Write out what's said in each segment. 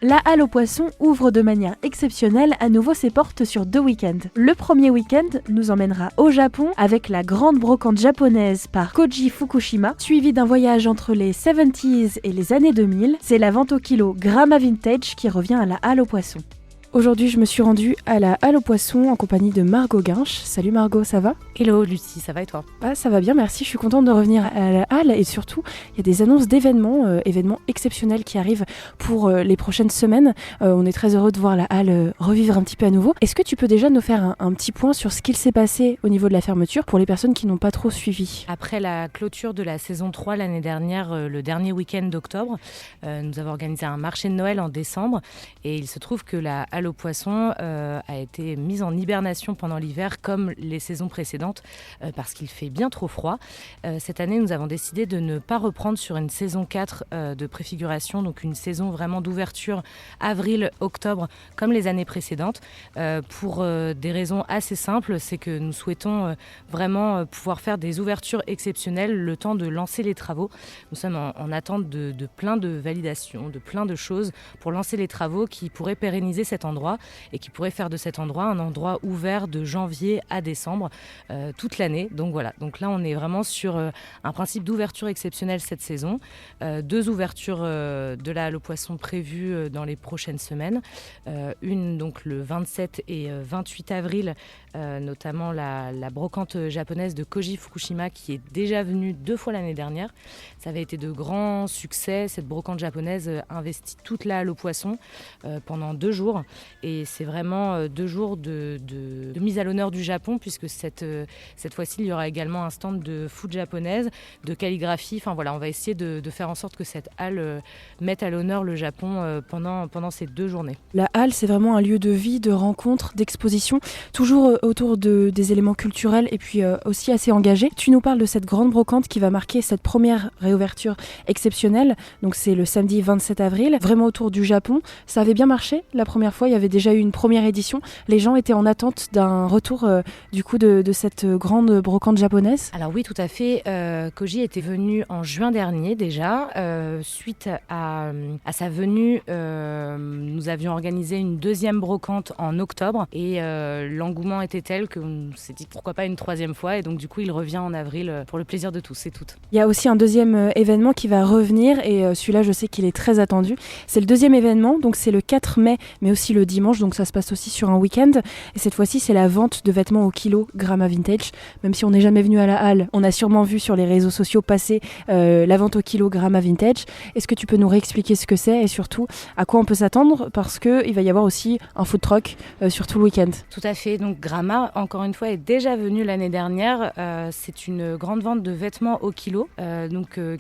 La Halle aux Poissons ouvre de manière exceptionnelle à nouveau ses portes sur 2 week-ends. Le premier week-end nous emmènera au Japon avec la grande brocante japonaise par Koji Fukushima, suivi d'un voyage entre les 70s et les années 2000. C'est la vente au kilo Gramma Vintage qui revient à la Halle aux Poissons. Aujourd'hui, je me suis rendue à la Halle aux Poissons en compagnie de Margot Guinche. Salut Margot, ça va ? Hello Lucie, ça va et toi ? Ça va bien, merci. Je suis contente de revenir à la Halle et surtout, il y a des annonces d'événements, événements exceptionnels qui arrivent pour les prochaines semaines. On est très heureux de voir la Halle revivre un petit peu à nouveau. Est-ce que tu peux déjà nous faire un petit point sur ce qu'il s'est passé au niveau de la fermeture pour les personnes qui n'ont pas trop suivi ? Après la clôture de la saison 3 l'année dernière, le dernier week-end d'octobre, nous avons organisé un marché de Noël en décembre et il se trouve que la Halle aux Poissons a été mise en hibernation pendant l'hiver comme les saisons précédentes parce qu'il fait bien trop froid. Cette année, nous avons décidé de ne pas reprendre sur une saison 4 de préfiguration, donc une saison vraiment d'ouverture avril-octobre comme les années précédentes pour des raisons assez simples. C'est que nous souhaitons vraiment pouvoir faire des ouvertures exceptionnelles le temps de lancer les travaux. Nous sommes en attente de plein de validations, de plein de choses pour lancer les travaux qui pourraient pérenniser cet endroit et qui pourraient faire de cet endroit un endroit ouvert de janvier à décembre toute l'année. Donc voilà, donc là on est vraiment sur un principe d'ouverture exceptionnelle cette saison. 2 ouvertures de la Halle aux Poissons prévues dans les prochaines semaines. Une donc le 27 et 28 avril, notamment la brocante japonaise de Koji Fukushima qui est déjà venue 2 fois l'année dernière. Ça avait été de grands succès. Cette brocante japonaise investit toute la Halle aux Poissons pendant 2 jours. Et c'est vraiment 2 jours de mise à l'honneur du Japon, puisque cette fois-ci, il y aura également un stand de food japonaise, de calligraphie. Enfin voilà, on va essayer de faire en sorte que cette halle mette à l'honneur le Japon pendant ces 2 journées. La halle, c'est vraiment un lieu de vie, de rencontre, d'exposition, toujours autour des éléments culturels et puis aussi assez engagés. Tu nous parles de cette grande brocante qui va marquer cette première réouverture exceptionnelle. Donc c'est le samedi 27 avril, vraiment autour du Japon. Ça avait bien marché la première fois, il y avait déjà eu une première édition. Les gens étaient en attente d'un retour du coup de cette grande brocante japonaise. Alors oui, tout à fait. Koji était venu en juin dernier déjà. Suite à sa venue, nous avions organisé une 2e brocante en octobre et l'engouement était tel qu'on s'est dit pourquoi pas une 3e fois et donc du coup il revient en avril pour le plaisir de tous et toutes. Il y a aussi un 2e événement qui va revenir et celui-là je sais qu'il est très attendu. C'est le 2e événement, donc c'est le 4 mai mais aussi le dimanche, donc ça se passe aussi sur un week-end et cette fois-ci c'est la vente de vêtements au kilo Gramma Vintage. Même si on n'est jamais venu à la Halle, on a sûrement vu sur les réseaux sociaux passer la vente au kilo Gramma Vintage. Est-ce que tu peux nous réexpliquer ce que c'est et surtout à quoi on peut s'attendre, parce qu'il va y avoir aussi un food truck sur tout le week-end. Tout à fait, donc Gramma, encore une fois, est déjà venu l'année dernière. C'est une grande vente de vêtements au kilo,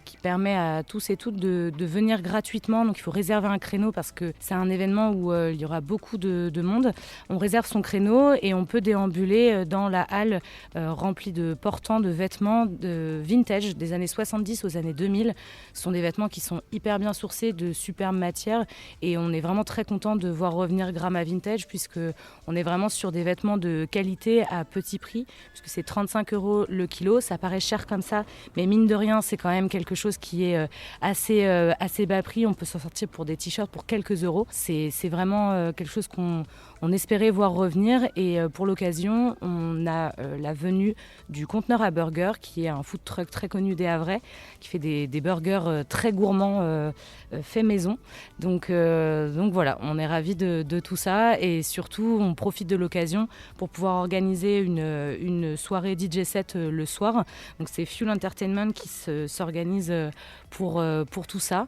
qui permet à tous et toutes de venir gratuitement. Donc il faut réserver un créneau parce que c'est un événement où il y aura beaucoup de monde. On réserve son créneau et on peut déambuler dans la halle remplie de portants de vêtements de vintage des années 70 aux années 2000. Ce sont des vêtements qui sont hyper bien sourcés, de superbes matières et on est vraiment très content de voir revenir Gramma Vintage puisque on est vraiment sur des vêtements de qualité à petit prix puisque c'est 35 € le kilo. Ça paraît cher comme ça, mais mine de rien, c'est quand même quelque chose qui est assez bas prix. On peut s'en sortir pour des t-shirts pour quelques euros. C'est vraiment quelque chose qu'on espérait voir revenir et pour l'occasion, on a la venue du Conteneur à Burger qui est un food truck très connu des Havrais qui fait des burgers très gourmands fait maison. Donc voilà, on est ravis de tout ça et surtout on profite de l'occasion pour pouvoir organiser une soirée DJ set le soir. Donc c'est Fuel Entertainment qui s'organise pour tout ça.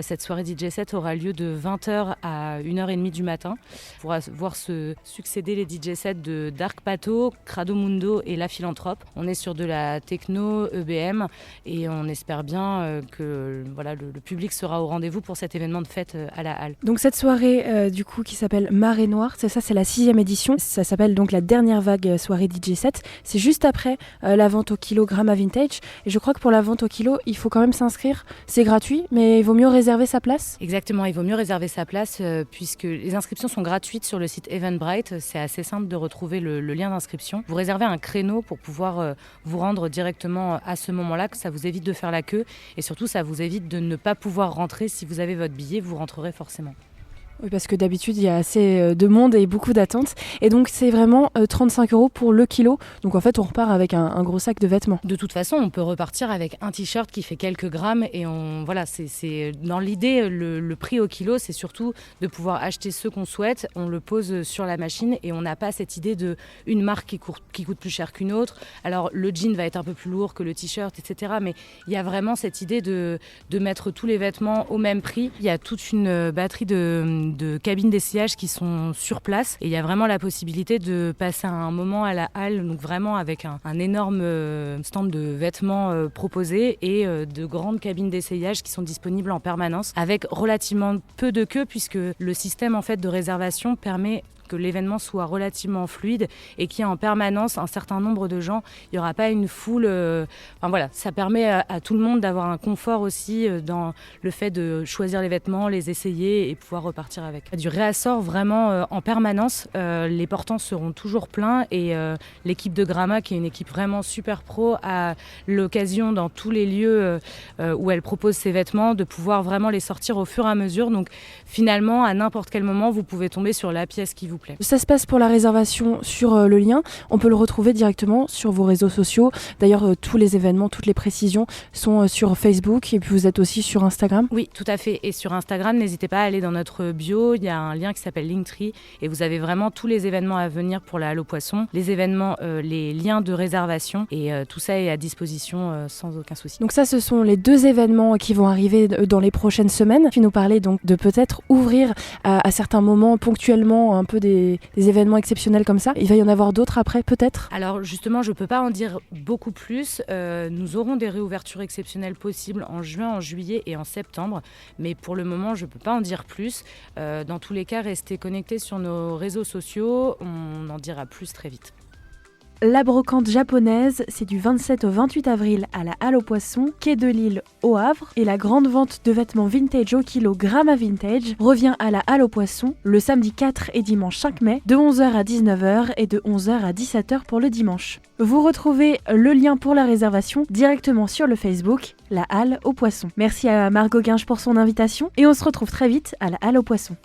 Cette soirée DJ set aura lieu de 20h à 1h30 du matin. On pourra voir se succéder les DJ sets de Dark Pato, Crado Mundo et La Philanthrope. On est sur de la techno EBM et on espère bien que voilà, le public sera au rendez-vous pour cet événement de fête à la Halle. Donc cette soirée du coup qui s'appelle Marée Noire, c'est ça, c'est la 6e édition. Ça s'appelle donc la dernière vague soirée DJ set. C'est juste après la vente au kilo Gramma Vintage. Et je crois que pour la vente au kilo, il faut quand même s'inscrire. C'est gratuit, mais il vaut mieux réserver sa place. Exactement, il vaut mieux réserver sa place puisque les inscriptions sont gratuites sur le site Eventbrite. C'est assez simple de retrouver le lien d'inscription. Vous réservez un créneau pour pouvoir vous rendre directement à ce moment-là, que ça vous évite de faire la queue et surtout ça vous évite de ne pas pouvoir rentrer. Si vous avez votre billet, vous rentrerez forcément. Oui, parce que d'habitude, il y a assez de monde et beaucoup d'attentes. Et donc, c'est vraiment 35 € pour le kilo. Donc, en fait, on repart avec un gros sac de vêtements. De toute façon, on peut repartir avec un t-shirt qui fait quelques grammes. Et voilà, c'est dans l'idée, le prix au kilo, c'est surtout de pouvoir acheter ce qu'on souhaite. On le pose sur la machine et on n'a pas cette idée d'une marque qui coûte plus cher qu'une autre. Alors, le jean va être un peu plus lourd que le t-shirt, etc. Mais il y a vraiment cette idée de mettre tous les vêtements au même prix. Il y a toute une batterie de cabines d'essayage qui sont sur place et il y a vraiment la possibilité de passer un moment à la halle, donc vraiment avec un énorme stand de vêtements proposés et de grandes cabines d'essayage qui sont disponibles en permanence avec relativement peu de queue puisque le système en fait de réservation permet que l'événement soit relativement fluide et qu'il y ait en permanence un certain nombre de gens. Il n'y aura pas une foule. Enfin voilà, ça permet à tout le monde d'avoir un confort aussi dans le fait de choisir les vêtements, les essayer et pouvoir repartir avec. Il y a du réassort vraiment en permanence. Les portants seront toujours pleins et l'équipe de Gramma, qui est une équipe vraiment super pro, a l'occasion dans tous les lieux où elle propose ses vêtements de pouvoir vraiment les sortir au fur et à mesure. Donc finalement, à n'importe quel moment, vous pouvez tomber sur la pièce qui vous plaît. Ça se passe pour la réservation sur le lien. On peut le retrouver directement sur vos réseaux sociaux. D'ailleurs, tous les événements, toutes les précisions sont sur Facebook et puis vous êtes aussi sur Instagram. Oui, tout à fait. Et sur Instagram, n'hésitez pas à aller dans notre bio. Il y a un lien qui s'appelle Linktree et vous avez vraiment tous les événements à venir pour la Halle aux Poissons, les événements, les liens de réservation et tout ça est à disposition sans aucun souci. Donc ça, ce sont les 2 événements qui vont arriver dans les prochaines semaines. Tu nous parlais donc de peut-être ouvrir à certains moments ponctuellement un peu des événements exceptionnels comme ça. Il va y en avoir d'autres après, peut-être ? Alors justement, je ne peux pas en dire beaucoup plus. Nous aurons des réouvertures exceptionnelles possibles en juin, en juillet et en septembre. Mais pour le moment, je ne peux pas en dire plus. Dans tous les cas, restez connectés sur nos réseaux sociaux. On en dira plus très vite. La brocante japonaise, c'est du 27 au 28 avril à la Halle aux Poissons, quai de Lille au Havre. Et la grande vente de vêtements vintage au kilo Gramma Vintage revient à la Halle aux Poissons le samedi 4 et dimanche 5 mai de 11h à 19h et de 11h à 17h pour le dimanche. Vous retrouvez le lien pour la réservation directement sur le Facebook, la Halle aux Poissons. Merci à Margot Guinche pour son invitation et on se retrouve très vite à la Halle aux Poissons.